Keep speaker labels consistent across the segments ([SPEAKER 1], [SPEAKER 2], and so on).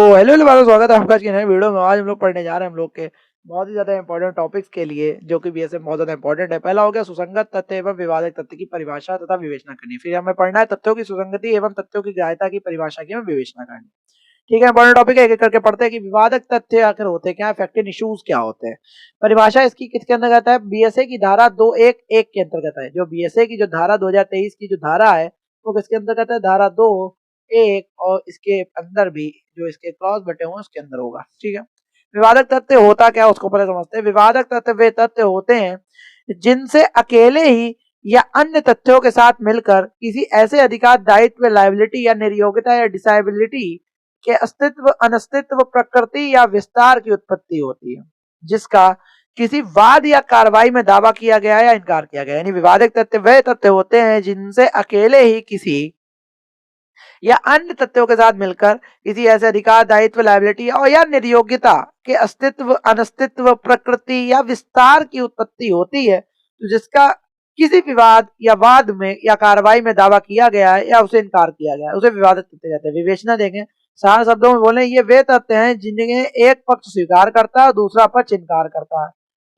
[SPEAKER 1] Hello hello भाई, स्वागत है आपका आज की नई वीडियो में। आज हम लोग पढ़ने जा रहे हैं हम लोग के बहुत ही ज्यादा इंपॉर्टेंट टॉपिक्स के लिए, जो कि बीएसए में बहुत ज्यादा इंपॉर्टेंट है। पहला हो गया सुसंगत तथ्य एवं विवादक तथ्य की परिभाषा तथा विवेचना करनी। फिर हमें पढ़ना है तथ्यों की सुसंगति एवं तथ्यों की ग्राह्यता की परिभाषा की हमें विवेचना करनी। ठीक है, इंपॉर्टेंट टॉपिक है, एक एक करके पढ़ते हैं कि विवादक तथ्य आखिर होते क्या है, फैक्टेड इश्यूज क्या होते हैं। परिभाषा इसकी किसके अंतर्गत है? बीएसए की धारा 211 के अंतर्गत है। जो बीएसए की जो धारा 2023 की जो धारा है वो किसके अंतर्गत है? धारा 2 1 और इसके अंदर भी जो इसके क्लॉज बटे हुए उसके अंदर होगा। ठीक है, विवादक तथ्य होता क्या उसको पहले समझते हैं। विवादक तथ्य वे तथ्य होते हैं जिनसे अकेले ही या अन्य तथ्यों के साथ मिलकर किसी ऐसे अधिकार, दायित्व, लायबिलिटी या निर्योग्यता या डिसेबिलिटी के अस्तित्व, अनस्तित्व, प्रकृति या विस्तार की उत्पत्ति होती है, जिसका किसी वाद या कार्रवाई में दावा किया गया या इनकार किया गया। यानी विवादक तथ्य वे तथ्य होते हैं जिनसे अकेले ही किसी या अन्य तथ्यों के साथ मिलकर किसी ऐसे अधिकार, दायित्व, लायबिलिटी और या निर्योग्यता के अस्तित्व, अनस्तित्व, प्रकृति या विस्तार की उत्पत्ति होती है, तो जिसका किसी विवाद या वाद में या कार्रवाई में दावा किया गया है या उसे इनकार किया गया है, उसे विवादित तथ्य कहते हैं। विवेचना देखें, साधारण शब्दों में बोले, ये वे तथ्य हैं जिन्हें एक पक्ष स्वीकार करता है और दूसरा पक्ष इनकार करता है।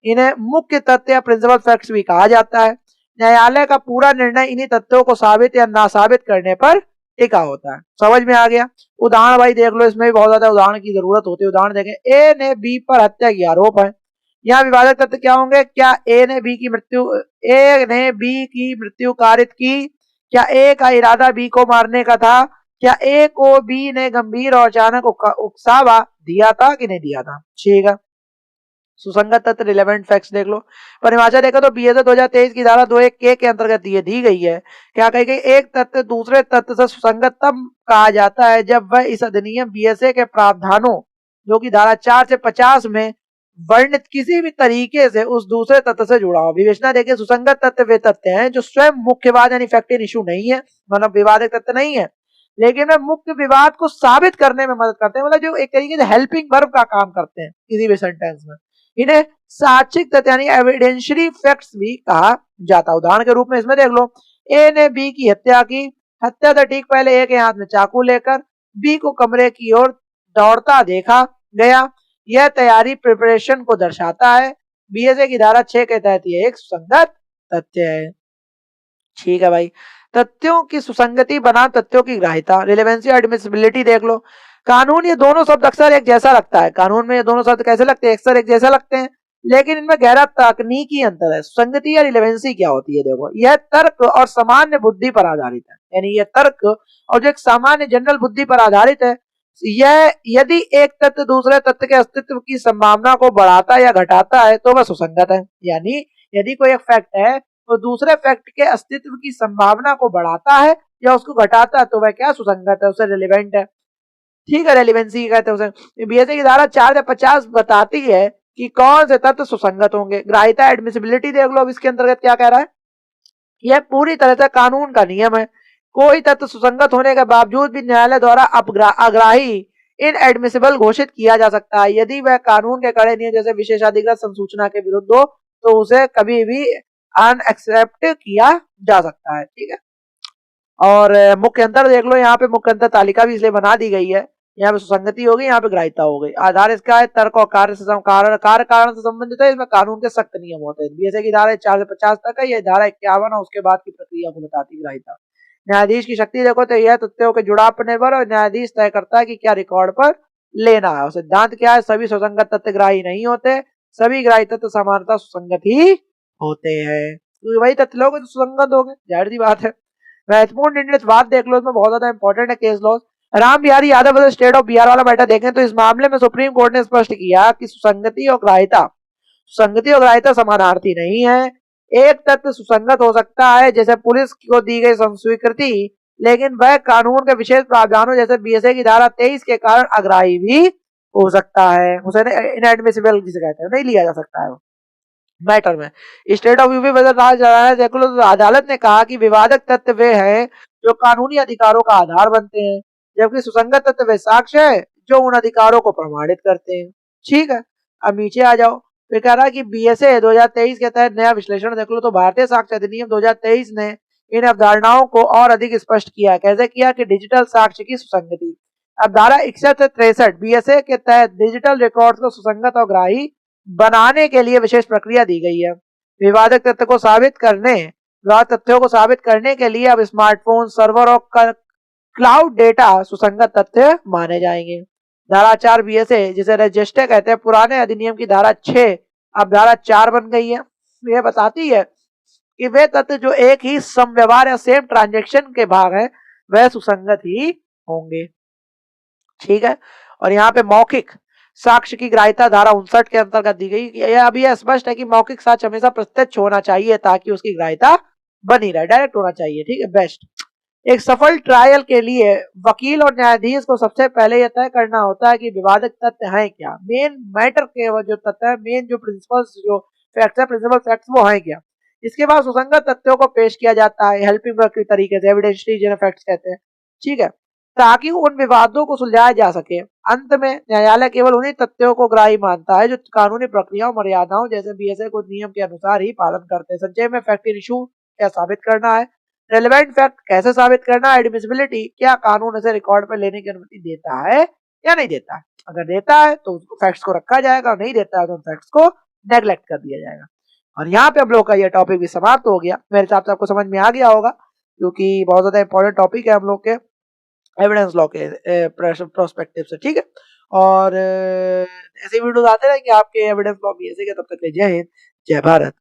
[SPEAKER 1] इन्हें मुख्य तथ्य या प्रिंसिपल फैक्ट्स भी कहा जाता है। न्यायालय का पूरा निर्णय इन्हीं तथ्यों को साबित या ना साबित करने पर टिका होता है। समझ में आ गया? उदाहरण भाई देख लो, इसमें भी बहुत ज्यादा उदाहरण की जरूरत होती है। उदाहरण देखें, ए ने बी पर हत्या की आरोप है। यहाँ विवादक तथ्य क्या होंगे? क्या ए ने बी की मृत्यु कारित की? क्या ए का इरादा बी को मारने का था? क्या ए को बी ने गंभीर और अचानक उकसावा दिया था कि नहीं दिया था? ठीक है, सुसंगत तथ्य, रिलेवेंट फैक्ट्स देख लो। परिभाषा देखो तो बीएसए 2023 की धारा 2 1 के अंतर्गत ये दी गई है। क्या कही गई? एक तथ्य दूसरे तथ्य से सुसंगत तब कहा जाता है जब वह इस अधिनियम बीएसए के प्रावधानों, जो कि धारा 4 से 50 में वर्णित किसी भी तरीके से उस दूसरे तथ्य से जुड़ा हो। विवेचना देखिए, सुसंगत तथ्य वे तथ्य हैं जो स्वयं मुख्यवाद यानी फैक्टेड इशू नहीं है, मतलब विवादक तथ्य नहीं है, लेकिन वे मुख्य विवाद को साबित करने में मदद करते हैं, मतलब जो एक तरीके से हेल्पिंग वर्ब का काम करते हैं किसी भी सेंटेंस में। इन्हें साक्षिक तथ्य यानी एविडेंशियरी फैक्ट्स भी कहा जाता है। उदाहरण के रूप में इसमें देख लो, ए ने बी की हत्या की। हत्या से ठीक पहले ए के हाथ में चाकू लेकर बी को कमरे की ओर दौड़ता देखा गया। यह तैयारी, प्रिपरेशन को दर्शाता है। बीएसए की धारा 6 के तहत यह एक सुसंगत तथ्य है। ठीक है भाई, तथ्यों की सुसंगति बनाम तथ्यों की ग्राह्यता, रिलेवेंसी और एडमिसिबिलिटी देख लो। कानून, ये दोनों शब्द अक्सर एक जैसा लगता है। कानून में ये दोनों शब्द कैसे लगते हैं? अक्सर एक जैसा लगते हैं, लेकिन इनमें गहरा तकनीकी अंतर है। सुसंगति या रिलेवेंसी क्या होती है? देखो, यह तर्क और सामान्य बुद्धि पर आधारित है। यानी यह तर्क और जो एक सामान्य जनरल बुद्धि पर आधारित है। यह यदि एक तथ्य दूसरे तथ्य के अस्तित्व की संभावना को बढ़ाता या घटाता है तो वह सुसंगत है। यानी यदि कोई एक फैक्ट है तो दूसरे फैक्ट के अस्तित्व की संभावना को बढ़ाता है या उसको घटाता है तो वह क्या? सुसंगत है, उसे रिलेवेंट है। ठीक है, रेलिवेंसी कहते हैं उसे। बीएसए की धारा 4 से 50 बताती है कि कौन से तत्व सुसंगत होंगे। ग्राह्यता, एडमिसिबिलिटी देख लो, अब इसके अंतर्गत क्या कह रहा है? यह पूरी तरह से कानून का नियम है। कोई तत्व सुसंगत होने के बावजूद भी न्यायालय द्वारा अग्राही, इनएडमिसिबल घोषित किया जा सकता है यदि वह कानून के कड़े नियम जैसे विशेषाधिकृत संसूचना के विरुद्ध हो, तो उसे कभी भी अनएक्सेप्ट किया जा सकता है। ठीक है, और मुख्य अंतर देख लो, यहाँ पे मुख्य अंतर तालिका भी इसलिए बना दी गई है। यहाँ पे सुसंगति हो गई, यहाँ पे ग्राह्यता हो गई। आधार इसका है तर्क और कार्य से कार्य कारण से संबंधित है। इसमें कानून के सख्त नियम होते हैं। बीएसए की धारा 4 से 50 तक है, ये धारा 51 और उसके बाद की प्रक्रिया को बताती है ग्राह्यता। न्यायाधीश की शक्ति देखो तो यह तथ्यों के जुड़ाव पर निर्भर और न्यायाधीश तय करता है कि क्या रिकॉर्ड पर लेना है। और सिद्धांत क्या है? सभी सुसंगत तथ्य ग्राही नहीं होते, सभी ग्राही तथ्य समानता सुसंगत ही होते हैं। तो वही तथ्य लोग तो सुसंगत हो गए, जाहिर सी बात है। महत्वपूर्ण निर्णय बात देख लो, इसमें बहुत ज्यादा इंपॉर्टेंट है case laws. Ram Bihari Yadav versus state of Bihar वाला मैटर देखें तो इस मामले में सुप्रीम कोर्ट ने स्पष्ट किया कि सुसंगति और ग्राह्यता समानार्थी नहीं है। एक तथ्य सुसंगत हो सकता है जैसे पुलिस को दी गई स्वीकृति, लेकिन वह कानून के विशेष प्रावधानों जैसे बीएसए की धारा 23 के कारण अग्राही भी हो सकता है। उसे इनएडमिसिबल जिसे कहते हैं, नहीं लिया जा सकता है मैटर में। स्टेट ऑफ यूपी देख लो तो अदालत ने कहा कि विवादक तथ्य वे हैं जो कानूनी अधिकारों का आधार बनते हैं, जबकि सुसंगत तथ्य वे साक्ष्य है जो उन अधिकारों को प्रमाणित करते हैं। ठीक है, अब नीचे आ जाओ। फिर कह रहा है कि बीएसए 2023 के तहत नया विश्लेषण देख लो तो भारतीय साक्ष्य अधिनियम 2023 ने इन अवधारणाओं को और अधिक स्पष्ट किया। कैसे किया? कि डिजिटल साक्ष्य की सुसंगति, अब धारा 61 से 63 बीएसए के तहत डिजिटल रिकॉर्ड्स को सुसंगत और ग्राही बनाने के लिए विशेष प्रक्रिया दी गई है। विवादक तथ्य को साबित करने विवाद तथ्यों को साबित करने के लिए अब स्मार्टफोन सर्वर और क्लाउड डेटा सुसंगत तथ्य माने जाएंगे। धारा 4 बीएसए जिसे रजिस्टर कहते हैं, पुराने अधिनियम की धारा 6 अब धारा 4 बन गई है। यह बताती है कि वे तथ्य जो एक ही समव्यवहार या सेम ट्रांजैक्शन के भाग हैं वह सुसंगत ही होंगे। ठीक है। और यहाँ पे मौखिक साक्ष्य की ग्राह्यता धारा 59 के अंतर्गत दी गई। यह अभी यह स्पष्ट है कि मौखिक साक्ष्य हमेशा प्रत्यक्ष होना चाहिए ताकि उसकी ग्राह्यता बनी रहे, डायरेक्ट होना चाहिए। ठीक है, बेस्ट। एक सफल ट्रायल के लिए वकील और न्यायाधीश को सबसे पहले यह तय करना होता है कि विवादक तथ्य हैं क्या, मेन मैटर के जो तथ्य है, मेन जो प्रिंसिपल्स जो फैक्ट्स है, प्रिंसिपल फैक्ट्स वो हैं क्या। इसके बाद सुसंगत तथ्यों को पेश किया जाता है हेल्पिंग वर्क के तरीके से, एविडेंशियली जिन्हें फैक्ट्स कहते हैं। ठीक है, ताकि उन विवादों को सुलझाया जा सके। अंत में न्यायालय केवल उन्हीं तथ्यों को ग्राह्य मानता है जो कानूनी प्रक्रियाओं मर्यादाओं जैसे बीएसए को नियम के अनुसार ही पालन करते हैं। संक्षेप में फैक्ट इशू क्या साबित करना है, रेलेवेंट फैक्ट कैसे साबित करना है, एडमिसिबिलिटी क्या कानून इसे रिकॉर्ड पर लेने की अनुमति देता है या नहीं देता है। अगर देता है तो फैक्ट्स को रखा जाएगा, नहीं देता है तो फैक्ट्स को नेग्लेक्ट कर दिया जाएगा। और यहाँ पे हम लोग का ये टॉपिक भी समाप्त हो गया। मेरे हिसाब से आपको समझ में आ गया होगा क्योंकि बहुत ज्यादा इंपॉर्टेंट टॉपिक है हम लोग के एविडेंस लॉ के प्रोस्पेक्टिव से। ठीक है, और ऐसे वीडियोस आते रहेंगे आपके एविडेंस लॉ भी ऐसे के। तब तक के जय हिंद, जय भारत।